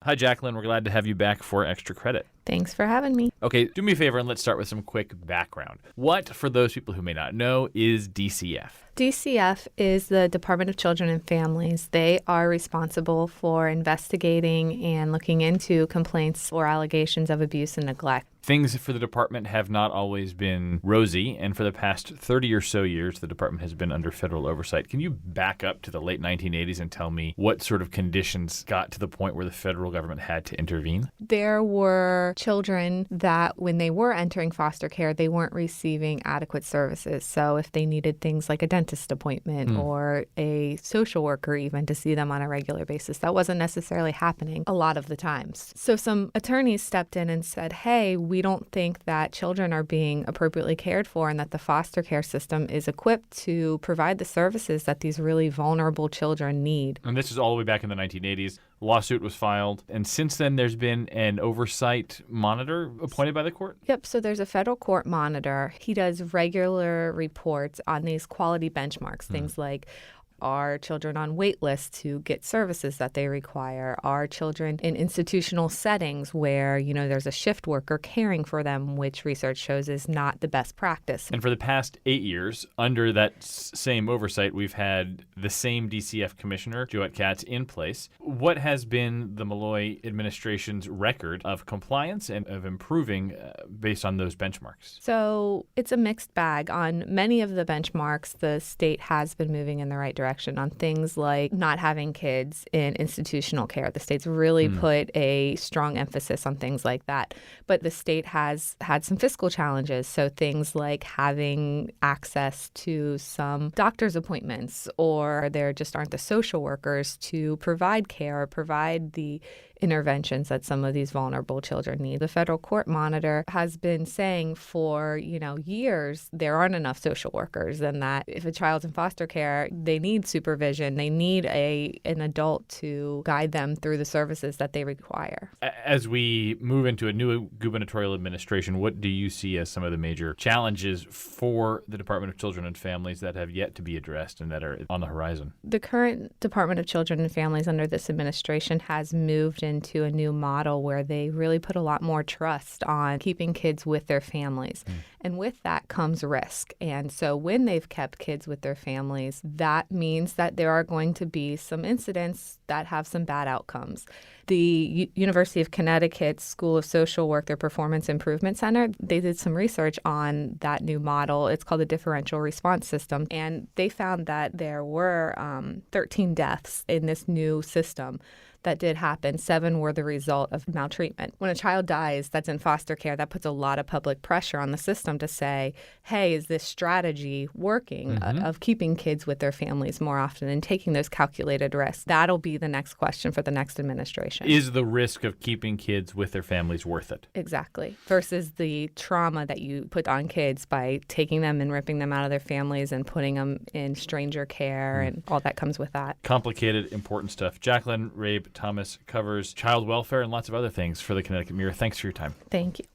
Hi, Jacqueline. We're glad to have you back for Extra Credit. Thanks for having me. Okay, do me a favor and let's start with some quick background. What, for those people who may not know, is DCF? DCF is the Department of Children and Families. They are responsible for investigating and looking into complaints or allegations of abuse and neglect. Things for the department have not always been rosy, and for the past 30 or so years, the department has been under federal oversight. Can you back up to the late 1980s and tell me what sort of conditions got to the point where the federal government had to intervene? There were children that when they were entering foster care, they weren't receiving adequate services. So if they needed things like a dentist appointment or a social worker even to see them on a regular basis, that wasn't necessarily happening a lot of the times. So some attorneys stepped in and said, hey, we don't think that children are being appropriately cared for and that the foster care system is equipped to provide the services that these really vulnerable children need. And this is all the way back in the 1980s. Lawsuit was filed, and since then there's been an oversight monitor appointed by the court? Yep, so there's a federal court monitor. He does regular reports on these quality benchmarks, things like are children on wait lists to get services that they require? Are children in institutional settings where, there's a shift worker caring for them, which research shows is not the best practice? And for the past 8 years, under that same oversight, we've had the same DCF commissioner, Joette Katz, in place. What has been the Malloy administration's record of compliance and of improving based on those benchmarks? So it's a mixed bag. On many of the benchmarks, the state has been moving in the right direction. On things like not having kids in institutional care. The state's really put a strong emphasis on things like that. But the state has had some fiscal challenges. So things like having access to some doctor's appointments, or there just aren't the social workers to provide care or provide the interventions that some of these vulnerable children need. The federal court monitor has been saying for, years there aren't enough social workers, and that if a child's in foster care, they need supervision. They need an adult to guide them through the services that they require. As we move into a new gubernatorial administration, what do you see as some of the major challenges for the Department of Children and Families that have yet to be addressed and that are on the horizon? The current Department of Children and Families under this administration has moved into a new model where they really put a lot more trust on keeping kids with their families. And with that comes risk. And so when they've kept kids with their families, that means that there are going to be some incidents that have some bad outcomes. The University of Connecticut School of Social Work, their Performance Improvement Center, they did some research on that new model. It's called the differential response system. And they found that there were 13 deaths in this new system that did happen. 7 were the result of maltreatment. When a child dies that's in foster care, that puts a lot of public pressure on the system to say, hey, is this strategy working of keeping kids with their families more often and taking those calculated risks? That'll be the next question for the next administration. Is the risk of keeping kids with their families worth it? Exactly. Versus the trauma that you put on kids by taking them and ripping them out of their families and putting them in stranger care and all that comes with that. Complicated, important stuff. Jacqueline Rabe Thomas covers child welfare and lots of other things for the Connecticut Mirror. Thanks for your time. Thank you.